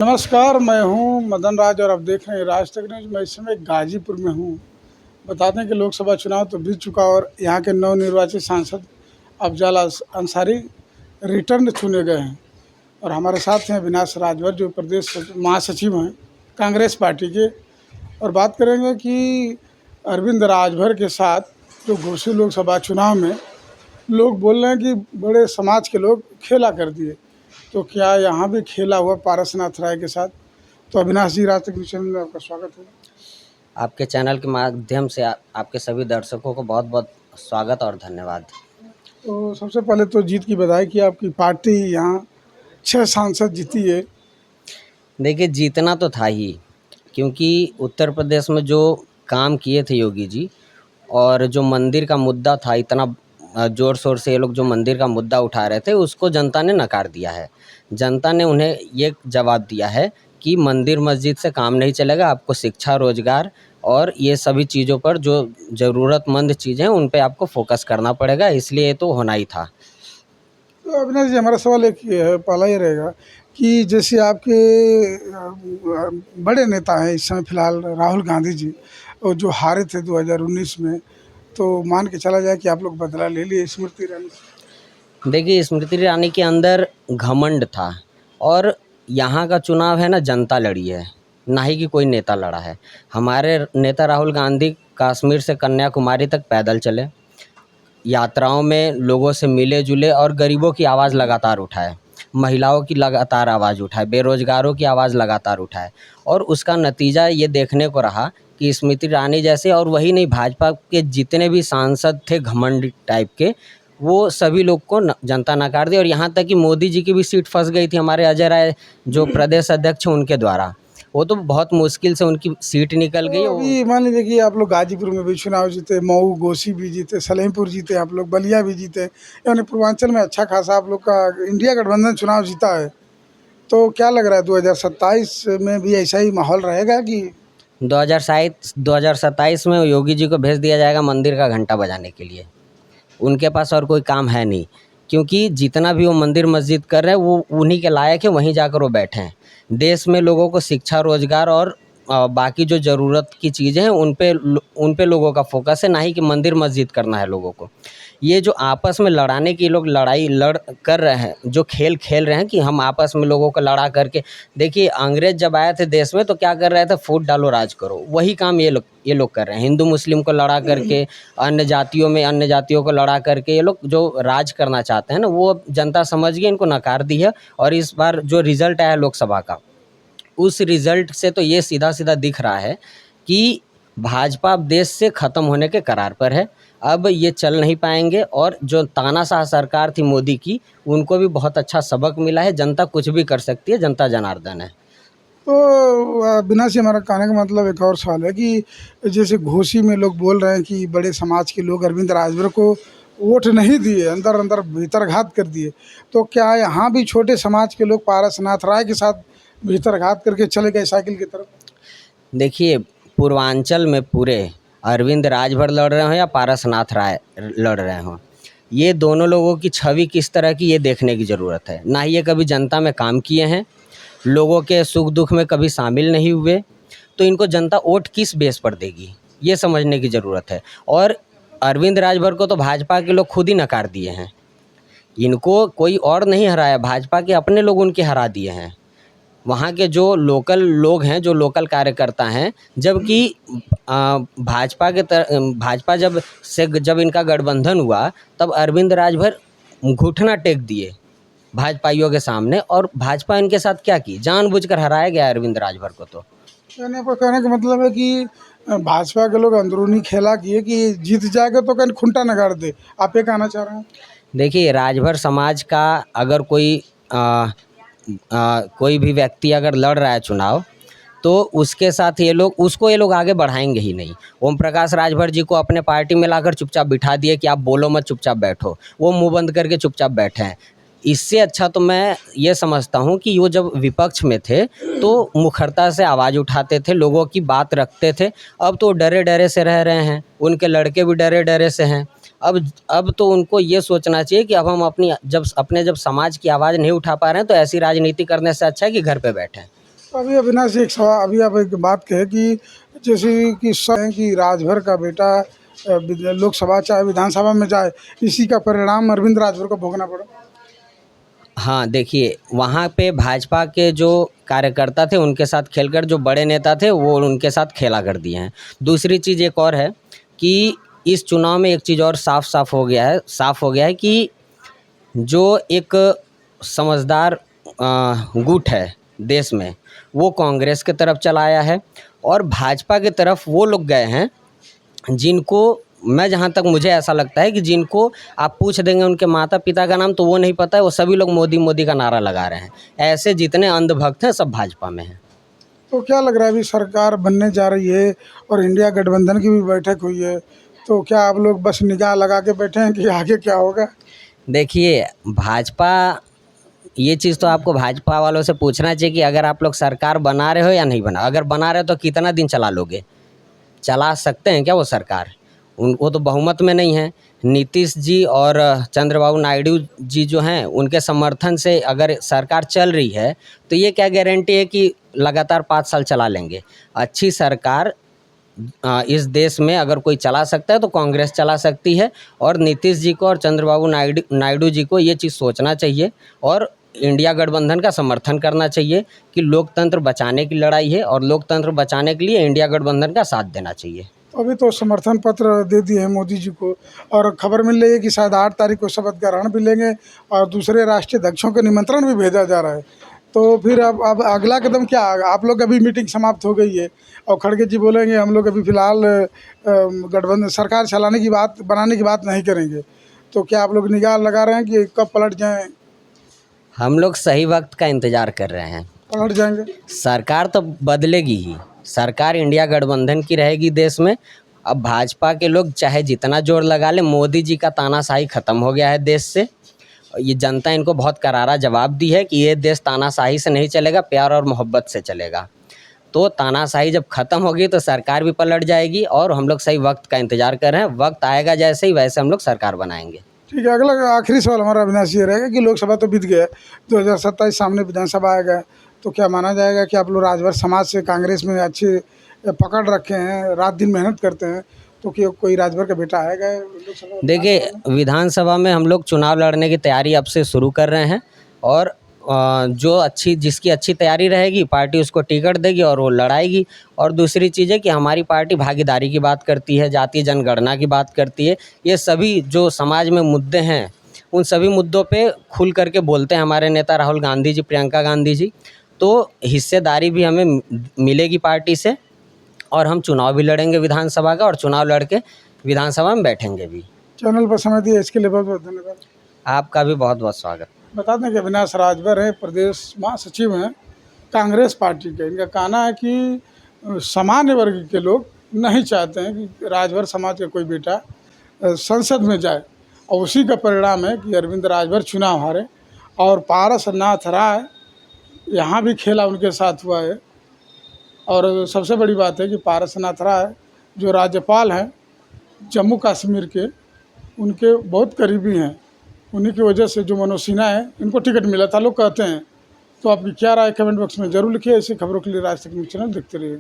नमस्कार, मैं हूं मदन राज और आप देख रहे हैं राज तक न्यूज़। मैं इस समय गाजीपुर में हूं। बता दें कि लोकसभा चुनाव तो बीत चुका और यहां के नवनिर्वाचित सांसद अफजल अंसारी रिटर्न चुने गए हैं। और हमारे साथ हैं अविनाश राजभर, जो प्रदेश महासचिव हैं कांग्रेस पार्टी के। और बात करेंगे कि अरविंद राजभर के साथ जो घोसी लोकसभा चुनाव में लोग बोल रहे हैं कि बड़े समाज के लोग खेला कर दिए, तो क्या यहाँ भी खेला हुआ पारसनाथ राय के साथ? तो अविनाश जी, राज तक न्यूज़ चैनल में आपका स्वागत है। आपके चैनल के माध्यम से आपके सभी दर्शकों को बहुत बहुत स्वागत और धन्यवाद। तो सबसे पहले तो जीत की बधाई कि आपकी पार्टी यहाँ 6 सांसद जीती है। देखिए, जीतना तो था ही, क्योंकि उत्तर प्रदेश में जो काम किए थे योगी जी, और जो मंदिर का मुद्दा था, इतना ज़ोर शोर से ये लोग जो मंदिर का मुद्दा उठा रहे थे, उसको जनता ने नकार दिया है। जनता ने उन्हें ये जवाब दिया है कि मंदिर मस्जिद से काम नहीं चलेगा, आपको शिक्षा, रोजगार और ये सभी चीज़ों पर जो ज़रूरतमंद चीज़ें हैं उन पे आपको फोकस करना पड़ेगा, इसलिए ये तो होना ही था। तो अविनाश जी, हमारा सवाल एक ये है, पहला ये रहेगा कि जैसे आपके बड़े नेता हैं इस समय फिलहाल राहुल गांधी जी, और जो हारे थे 2019 में, तो मान के चला जाए कि आप लोग बदला ले लिए स्मृति ईरानी से। देखिए, स्मृति ईरानी के अंदर घमंड था, और यहाँ का चुनाव है ना, जनता लड़ी है, ना ही कि कोई नेता लड़ा है। हमारे नेता राहुल गांधी कश्मीर से कन्याकुमारी तक पैदल चले, यात्राओं में लोगों से मिले जुले और गरीबों की आवाज़ लगातार उठाए, महिलाओं की लगातार आवाज़ उठाए, बेरोजगारों की आवाज़ लगातार उठाए। और उसका नतीजा ये देखने को रहा कि स्मृति ईरानी जैसे, और वही नहीं, भाजपा के जितने भी सांसद थे घमंड टाइप के, वो सभी लोग को जनता नकार दी। और यहाँ तक कि मोदी जी की भी सीट फंस गई थी, हमारे अजय राय जो प्रदेश अध्यक्ष हैं उनके द्वारा। वो तो बहुत मुश्किल से उनकी सीट निकल गई। तो अभी मान लीजिए कि आप लोग गाजीपुर में भी चुनाव जीते, मऊ घोसी भी जीते, सलेमपुर जीते, आप लोग बलिया भी जीते, यानी पूर्वांचल में अच्छा खासा आप लोग का इंडिया गठबंधन चुनाव जीता है। तो क्या लग रहा है 2027 में भी ऐसा ही माहौल रहेगा कि 2027 में योगी जी को भेज दिया जाएगा मंदिर का घंटा बजाने के लिए? उनके पास और कोई काम है नहीं, क्योंकि जितना भी वो मंदिर मस्जिद कर रहे हैं वो उन्हीं के लायक है, वहीं जाकर वो बैठे हैं। देश में लोगों को शिक्षा, रोजगार और बाकी जो ज़रूरत की चीज़ें हैं उन पे लोगों का फोकस है, ना ही कि मंदिर मस्जिद करना है लोगों को। ये जो आपस में लड़ाने की लोग लड़ाई लड़ कर रहे हैं, जो खेल खेल रहे हैं कि हम आपस में लोगों को लड़ा करके, देखिए अंग्रेज जब आए थे देश में तो क्या कर रहे थे, फूट डालो राज करो, वही काम ये लोग कर रहे हैं। हिंदू मुस्लिम को लड़ा करके, अन्य जातियों को लड़ा करके ये लोग जो राज करना चाहते हैं ना, वो जनता समझ गई, इनको नकार दी है। और इस बार जो रिजल्ट आया लोकसभा का, उस रिजल्ट से तो ये सीधा सीधा दिख रहा है कि भाजपा अब देश से ख़त्म होने के कगार पर है। अब ये चल नहीं पाएंगे, और जो तानाशाह सरकार थी मोदी की, उनको भी बहुत अच्छा सबक मिला है। जनता कुछ भी कर सकती है, जनता जनार्दन है। तो बिना से हमारा कहने का मतलब एक और सवाल है कि जैसे घोसी में लोग बोल रहे हैं कि बड़े समाज के लोग अरविंद राजभर को वोट नहीं दिए, अंदर अंदर भीतरघात कर दिए, तो क्या यहाँ भी छोटे समाज के लोग पारसनाथ राय के साथ भीतरघात करके चले गए साइकिल की तरफ? देखिए, पूर्वांचल में पूरे अरविंद राजभर लड़ रहे हों या पारसनाथ राय लड़ रहे हों, ये दोनों लोगों की छवि किस तरह की, ये देखने की ज़रूरत है। ना ही ये कभी जनता में काम किए हैं, लोगों के सुख दुख में कभी शामिल नहीं हुए, तो इनको जनता वोट किस बेस पर देगी, ये समझने की ज़रूरत है। और अरविंद राजभर को तो भाजपा के लोग खुद ही नकार दिए हैं, इनको कोई और नहीं हराया, भाजपा के अपने लोग उनके हरा दिए हैं। वहाँ के जो लोकल लोग हैं, जो लोकल कार्यकर्ता हैं, जबकि भाजपा जब इनका गठबंधन हुआ, तब अरविंद राजभर घुटना टेक दिए भाजपाइयों के सामने, और भाजपा इनके साथ क्या की, जानबूझकर हराया गया अरविंद राजभर को। तो यानी आपका कहने का मतलब है कि भाजपा के लोग अंदरूनी खेला किए कि जीत जाएगा तो कहीं खुंटा नगाड़ दे, आप ये कहना चाह रहे हैं? देखिए, राजभर समाज का अगर कोई भी व्यक्ति अगर लड़ रहा है चुनाव, तो उसके साथ ये लोग आगे बढ़ाएंगे ही नहीं। ओम प्रकाश राजभर जी को अपने पार्टी में लाकर चुपचाप बिठा दिए कि आप बोलो मत, चुपचाप बैठो, वो मुंह बंद करके चुपचाप बैठे हैं। इससे अच्छा तो मैं ये समझता हूँ कि वो जब विपक्ष में थे तो मुखरता से आवाज़ उठाते थे, लोगों की बात रखते थे। अब तो डरे डरे से रह रहे हैं, उनके लड़के भी डरे डरे से हैं। अब तो उनको ये सोचना चाहिए कि अब हम जब समाज की आवाज़ नहीं उठा पा रहे हैं, तो ऐसी राजनीति करने से अच्छा है कि घर पे बैठें। तो अभी अविनाश जी एक सवाल, अभी आप एक बात कहे कि जैसे कि है कि राजभर का बेटा लोकसभा चाहे विधानसभा में जाए, इसी का परिणाम अरविंद राजभर को भोगना पड़ा। हाँ, देखिए वहाँ पे भाजपा के जो कार्यकर्ता थे उनके साथ खेलकर जो बड़े नेता थे वो उनके साथ खेला कर दिए हैं। दूसरी चीज़ एक और है कि इस चुनाव में एक चीज़ और साफ हो गया है कि जो एक समझदार गुट है देश में, वो कांग्रेस की तरफ चला आया है और भाजपा की तरफ वो लोग गए हैं जिनको, मैं जहाँ तक मुझे ऐसा लगता है कि जिनको आप पूछ देंगे उनके माता पिता का नाम तो वो नहीं पता है, वो सभी लोग मोदी मोदी का नारा लगा रहे हैं। ऐसे जितने अंधभक्त हैं सब भाजपा में हैं। तो क्या लग रहा है, अभी सरकार बनने जा रही है और इंडिया गठबंधन की भी बैठक हुई है, तो क्या आप लोग बस निगाह लगा के बैठे हैं कि आगे क्या होगा? देखिए भाजपा, ये चीज़ तो आपको भाजपा वालों से पूछना चाहिए कि अगर आप लोग सरकार बना रहे हो या नहीं बना, अगर बना रहे हो तो कितना दिन चला लोगे? चला सकते हैं क्या वो सरकार? उनको तो बहुमत में नहीं है। नीतीश जी और चंद्रबाबू नायडू जी जो हैं उनके समर्थन से अगर सरकार चल रही है तो ये क्या गारंटी है कि लगातार 5 साल चला लेंगे? अच्छी सरकार इस देश में अगर कोई चला सकता है तो कांग्रेस चला सकती है और नीतीश जी को और चंद्रबाबू नायडू जी को ये चीज़ सोचना चाहिए और इंडिया गठबंधन का समर्थन करना चाहिए कि लोकतंत्र बचाने की लड़ाई है और लोकतंत्र बचाने के लिए इंडिया गठबंधन का साथ देना चाहिए। अभी तो समर्थन पत्र दे दिए हैं मोदी जी को और खबर मिल रही है कि शायद 8 तारीख को शपथ ग्रहण भी लेंगे और दूसरे राष्ट्रीय अध्यक्षों के निमंत्रण भी भेजा जा रहा है। तो फिर अब अगला कदम क्या? आप लोग अभी मीटिंग समाप्त हो गई है और खड़गे जी बोलेंगे हम लोग अभी फ़िलहाल गठबंधन सरकार चलाने की बात, बनाने की बात नहीं करेंगे, तो क्या आप लोग निगाह लगा रहे हैं कि कब पलट जाएँ? हम लोग सही वक्त का इंतज़ार कर रहे हैं। पलट जाएंगे? सरकार तो बदलेगी ही, सरकार इंडिया गठबंधन की रहेगी देश में। अब भाजपा के लोग चाहे जितना जोर लगा ले, मोदी जी का तानाशाही ख़त्म हो गया है देश से। ये जनता इनको बहुत करारा जवाब दी है कि ये देश तानाशाही से नहीं चलेगा, प्यार और मोहब्बत से चलेगा। तो तानाशाही जब ख़त्म होगी तो सरकार भी पलट जाएगी और हम लोग सही वक्त का इंतज़ार कर रहे हैं। वक्त आएगा जैसे ही, वैसे हम लोग सरकार बनाएंगे। ठीक है, अगला आखिरी सवाल हमारा अविनाश ये रहेगा कि लोकसभा तो बीत गया, 2027 सामने विधानसभा आएगा, तो क्या माना जाएगा कि आप लोग राजभर समाज से कांग्रेस में अच्छी पकड़ रखे हैं, रात दिन मेहनत करते हैं, तो कि कोई राजभर का बेटा आएगा लोकसभा? देखिए विधानसभा में हम लोग चुनाव लड़ने की तैयारी अब से शुरू कर रहे हैं और जो जिसकी अच्छी तैयारी रहेगी पार्टी उसको टिकट देगी और वो लड़ाएगी। और दूसरी चीज़ है कि हमारी पार्टी भागीदारी की बात करती है, जातीय जनगणना की बात करती है। ये सभी जो समाज में मुद्दे हैं उन सभी मुद्दों पे खुल करके बोलते हैं हमारे नेता राहुल गांधी जी, प्रियंका गांधी जी। तो हिस्सेदारी भी हमें मिलेगी पार्टी से और हम चुनाव भी लड़ेंगे विधानसभा का और चुनाव लड़ के विधानसभा में बैठेंगे भी। चैनल पर समय दिया इसके लिए बहुत बहुत धन्यवाद। आपका भी बहुत बहुत स्वागत। बता दें कि अविनाश राजभर है, प्रदेश महासचिव हैं कांग्रेस पार्टी के। इनका कहना है कि सामान्य वर्ग के लोग नहीं चाहते हैं कि राजभर समाज का कोई बेटा संसद में जाए और उसी का परिणाम है कि अरविंद राजभर चुनाव हारे और पारसनाथ राय यहाँ भी खेला उनके साथ हुआ है। और सबसे बड़ी बात है कि पारसनाथ राय जो राज्यपाल हैं जम्मू कश्मीर के, उनके बहुत करीबी हैं। उन्हीं की वजह से जो मनोज सिन्हा है इनको टिकट मिला था लोग कहते हैं। तो आपकी क्या राय कमेंट बॉक्स में ज़रूर लिखिए। ऐसी खबरों के लिए राज तक न्यूज़ चैनल देखते रहिए।